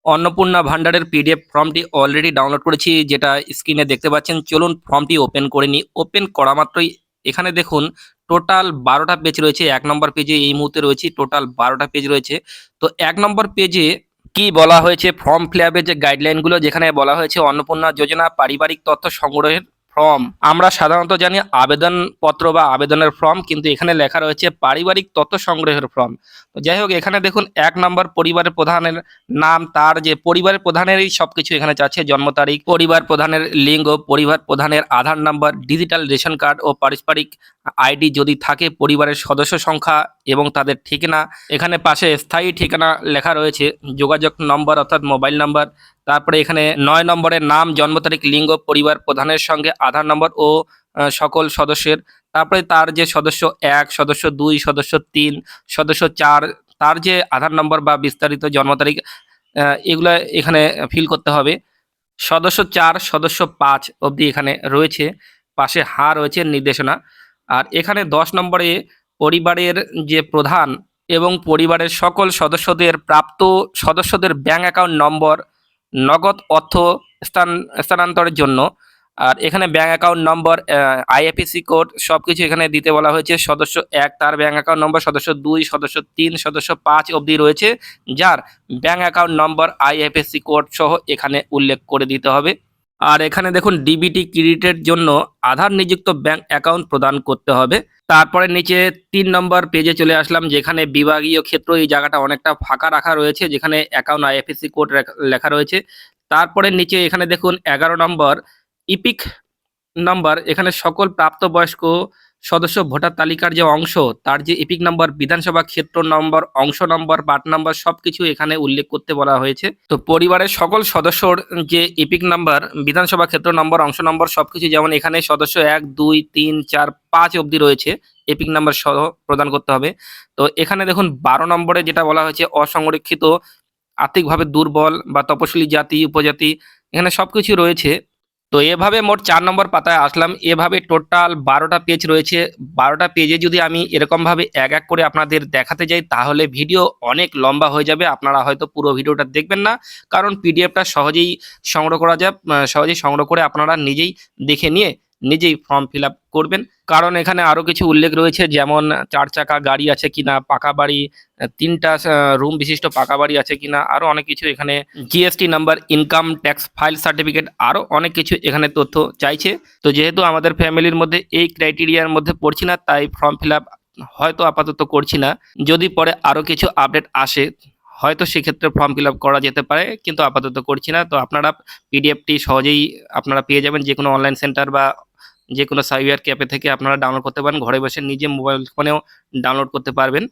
অন্নপূর্ণা ভান্ডারের পিডিএফ ফর্মটি already download করেছি, যেটা স্ক্রিনে দেখতে পাচ্ছেন। চলুন ফর্মটি ওপেন করে নিই। ওপেন করা মাত্রই এখানে দেখুন টোটাল 12টা পেজ রয়েছে। 1 নম্বর পেজে এই মুহূর্তে রয়েছি, টোটাল 12টা পেজ রয়েছে। তো 1 নম্বর পেজে কি বলা হয়েছে, ফর্ম ফিলআপের যে গাইডলাইনগুলো, যেখানে বলা হয়েছে অন্নপূর্ণা যোজনা পারিবারিক তথ্য সংগ্রহের ফর্ম। আমরা সাধারণত জানি আবেদনপত্র বা আবেদনের ফর্ম, কিন্তু এখানে লেখা রয়েছে পারিবারিক তথ্য সংগ্রহের ফর্ম। তো যাই হোক, এখানে দেখুন 1 নম্বর পরিবারের প্রধানের নাম, তার যে পরিবারের প্রধানেরই সবকিছু এখানে চাচ্ছে। জন্ম তারিখ, পরিবার প্রধানের লিঙ্গ, পরিবার প্রধানের আধার নাম্বার, ডিজিটাল রেশন কার্ড ও পারস্পরিক আইডি যদি থাকে, পরিবারের সদস্য সংখ্যা এবং তাদের ঠিকানা। এখানে পাশে স্থায়ী ঠিকানা লেখা রয়েছে, যোগাযোগ নম্বর অর্থাৎ মোবাইল নাম্বার। তারপরে এখানে 9 নম্বরের নাম, জন্ম তারিখ, লিঙ্গ, পরিবার প্রধানের সঙ্গে আধার নম্বর ও সকল সদস্যের। তারপরে তার যে সদস্য 1, সদস্য 2, সদস্য 3, সদস্য 4, তার যে আধার নম্বর বা বিস্তারিত জন্ম তারিখ, এগুলা এখানে ফিল করতে হবে। সদস্য 4, সদস্য 5 অবধি এখানে রয়েছে। পাশে রয়েছে নির্দেশনা। আর এখানে 10 নম্বরে পরিবারের যে প্রধান এবং পরিবারের সকল সদস্যদের প্রাপ্ত সদস্যদের ব্যাংক অ্যাকাউন্ট নম্বর, নগদ অর্থ স্থানান্তরের জন্য। আর এখানে bank account number, IFSC code সবকিছু এখানে দিতে বলা হয়েছে। সদস্য 1 তার ব্যাংক অ্যাকাউন্ট নম্বর, সদস্য 2, সদস্য 3, সদস্য 5 অবধি রয়েছে, যার bank account number, IFSC code সহ এখানে উল্লেখ করে দিতে হবে। আর এখানে দেখুন ডিবিটি ক্রেডিটের জন্য আধার নিযুক্ত ব্যাংক অ্যাকাউন্ট প্রদান করতে হবে। তারপরে নিচে 3 নম্বর পেজে চলে আসলাম, যেখানে বিভাগীয় ক্ষেত্র, এই জায়গাটা অনেকটা ফাঁকা রাখা রয়েছে, যেখানে অ্যাকাউন্ট আইএফএসসি কোড লেখা রয়েছে। তারপরে নিচে এখানে দেখুন 11 নম্বর ইপিক নাম্বার, এখানে সকল প্রাপ্তবয়স্ক সদস্য ভোটার তালিকার যে অংশ, তার যে এপিক নাম্বার, বিধানসভা ক্ষেত্র নম্বর, অংশ নম্বর, পার্ট নাম্বার সবকিছু এখানে উল্লেখ করতে বলা হয়েছে। তো পরিবারের সকল সদস্যর যে এপিক নাম্বার, বিধানসভা ক্ষেত্র নম্বর, অংশ নম্বর সবকিছু, যেমন এখানে সদস্য 1, 2, 3, 4, 5 অবধি রয়েছে, এপিক নাম্বার সহ প্রদান করতে হবে। তো এখানে দেখুন 12 নম্বরে যেটা বলা হয়েছে অসংরক্ষিত, আর্থিকভাবে দুর্বল বা তপশিলি জাতি উপজাতি, এখানে সবকিছু রয়েছে। তো এভাবে মোট 4 নম্বর পাতায় আসলাম। এভাবে টোটাল 12টা পেজ রয়েছে। 12টা পেজে যদি আমি এরকমভাবে এক এক করে আপনাদের দেখাতে যাই, তাহলে ভিডিও অনেক লম্বা হয়ে যাবে। আপনারা হয়তো পুরো ভিডিওটা দেখবেন না, কারণ পিডিএফটা সহজেই সংগ্রহ করা যায়। সহজেই সংগ্রহ করে আপনারা নিজেই দেখে নিয়ে নিজেই ফর্ম ফিল আপ করবেন। কারণ এখানে আরও কিছু উল্লেখ রয়েছে, যেমন 4 চাকা গাড়ি আছে কিনা, পাকা বাড়ি, 3টা রুম বিশিষ্ট পাকা বাড়ি আছে কিনা, আরও অনেক কিছু এখানে, GST number, income tax file certificate, আরও অনেক কিছু এখানে তথ্য চাইছে। তো যেহেতু আমাদের ফ্যামিলির মধ্যে এই ক্রাইটেরিয়ার মধ্যে পড়ছি না, তাই ফর্ম ফিল আপ হয়তো আপাতত করছি না। যদি পরে আরও কিছু আপডেট আসে, হয়তো সেক্ষেত্রে ফর্ম ফিল আপ করা যেতে পারে, কিন্তু আপাতত করছি না। তো আপনারা পিডিএফটি সহজেই আপনারা পেয়ে যাবেন, যে কোনো অনলাইন সেন্টার বা যে কোনো সাইবার ক্যাফে থেকে আপনারা ডাউনলোড করতে পারেন। ঘরে বসে নিজে মোবাইল ফোনেও ডাউনলোড করতে পারবেন।